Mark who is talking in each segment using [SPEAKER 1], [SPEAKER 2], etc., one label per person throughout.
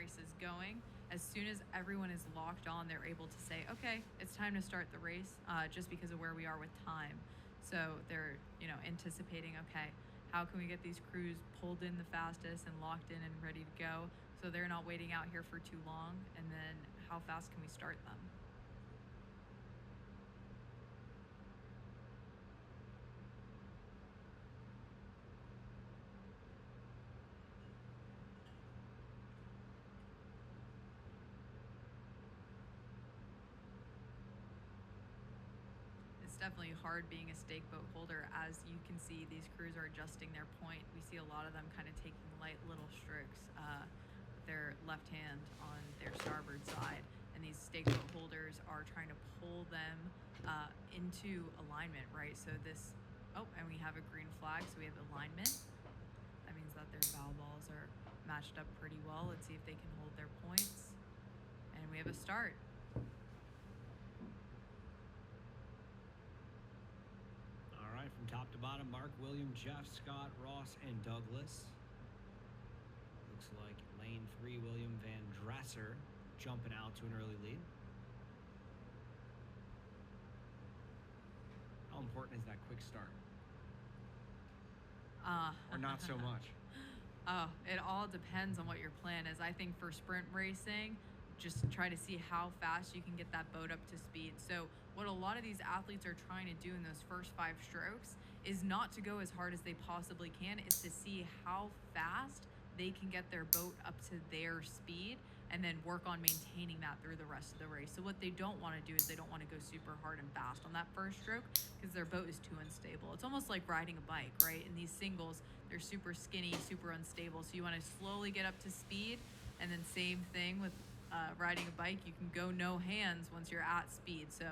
[SPEAKER 1] race is going. As soon as everyone is locked on, they're able to say, okay, it's time to start the race, just because of where we are with time. So they're, anticipating, okay, how can we get these crews pulled in the fastest and locked in and ready to go so they're not waiting out here for too long? And then how fast can we start them? It's definitely hard being a stake boat holder. As you can see, these crews are adjusting their point. We see a lot of them kind of taking light little strokes with their left hand on their starboard side. And these stake boat holders are trying to pull them into alignment, right? So this, and we have a green flag, so we have alignment. That means that their bow balls are matched up pretty well. Let's see if they can hold their points. And we have a start.
[SPEAKER 2] All right, from top to bottom, Mark, William, Jeff, Scott, Ross, and Douglas. Looks like lane 3, William Van Dresser jumping out to an early lead. How important is that quick start? Or not so much?
[SPEAKER 1] It all depends on what your plan is. I think for sprint racing, just try to see how fast you can get that boat up to speed. So what a lot of these athletes are trying to do in those first 5 strokes is not to go as hard as they possibly can. It's to see how fast they can get their boat up to their speed and then work on maintaining that through the rest of the race. So what they don't want to do is they don't want to go super hard and fast on that first stroke because their boat is too unstable. It's almost like riding a bike, right? In these singles, they're super skinny, super unstable. So you want to slowly get up to speed, and then same thing with riding a bike. You can go no hands once you're at speed. So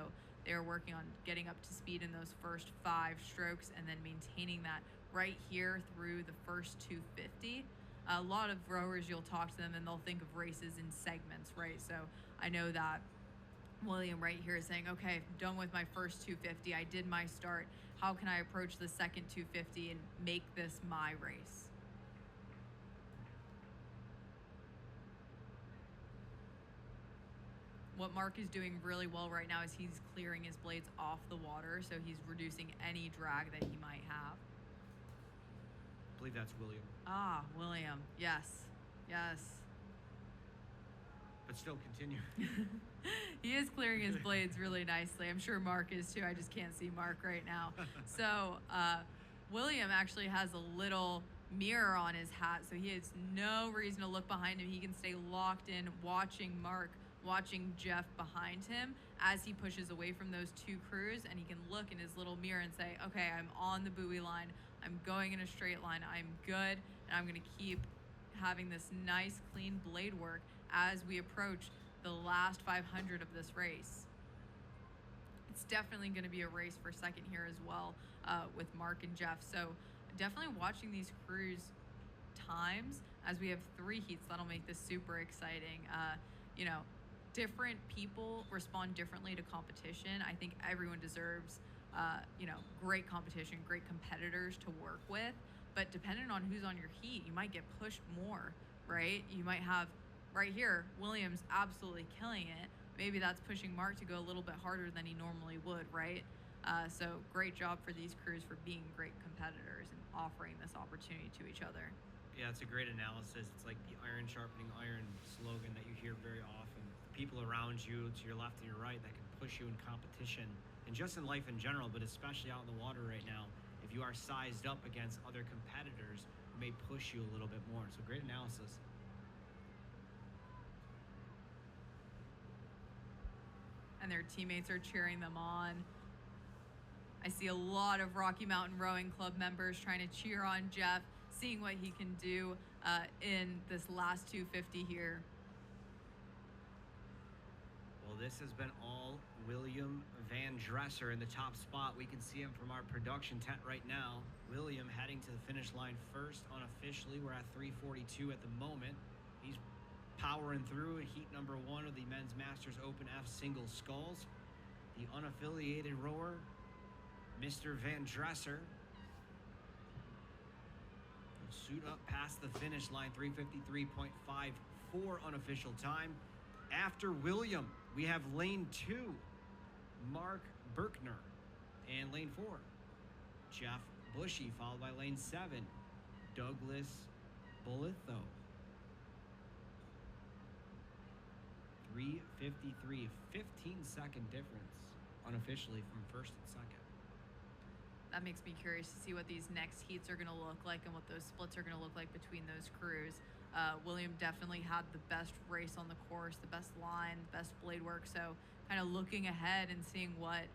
[SPEAKER 1] they're working on getting up to speed in those first 5 strokes and then maintaining that right here through the first 250. A lot of rowers, you'll talk to them and they'll think of races in segments, right? So I know that William right here is saying, okay, I'm done with my first 250. I did my start. How can I approach the second 250 and make this my race? What Mark is doing really well right now is he's clearing his blades off the water, so he's reducing any drag that he might have.
[SPEAKER 2] I believe that's William.
[SPEAKER 1] William. Yes.
[SPEAKER 2] But still continue.
[SPEAKER 1] He is clearing his blades really nicely. I'm sure Mark is too. I just can't see Mark right now. So William actually has a little mirror on his hat, so he has no reason to look behind him. He can stay locked in watching Mark, watching Jeff behind him as he pushes away from those 2 crews, and he can look in his little mirror and say, okay, I'm on the buoy line, I'm going in a straight line, I'm good, and I'm going to keep having this nice clean blade work as we approach the last 500 of this race. It's definitely going to be a race for second here as well with Mark and Jeff. So definitely watching these crews times as we have 3 heats. That'll make this super exciting. Different people respond differently to competition. I think everyone deserves, great competition, great competitors to work with. But depending on who's on your heat, you might get pushed more, right? You might have right here, Williams absolutely killing it. Maybe that's pushing Mark to go a little bit harder than he normally would, right? So great job for these crews for being great competitors and offering this opportunity to each other.
[SPEAKER 2] Yeah, it's a great analysis. It's like the iron sharpening iron slogan that you hear very often. People around you, to your left and your right, that can push you in competition, and just in life in general, but especially out in the water right now. If you are sized up against other competitors, it may push you a little bit more. So great analysis.
[SPEAKER 1] And their teammates are cheering them on. I see a lot of Rocky Mountain Rowing Club members trying to cheer on Jeff, seeing what he can do in this last 250 here.
[SPEAKER 2] Well, this has been all William Van Dresser in the top spot. We can see him from our production tent right now. William heading to the finish line first unofficially. We're at 3:42 at the moment. He's powering through in heat number 1 of the Men's Masters Open F Single Sculls. The unaffiliated rower, Mr. Van Dresser, will suit up past the finish line, 3:53.54. 4 unofficial time. After William, we have lane 2, Mark Berkner, and lane 4, Jeff Bushy, followed by lane 7, Douglas Bolitho. 3:53, 15-second difference unofficially from first and second.
[SPEAKER 1] That makes me curious to see what these next heats are going to look like and what those splits are going to look like between those crews. William definitely had the best race on the course, the best line, the best blade work. So kind of looking ahead and seeing what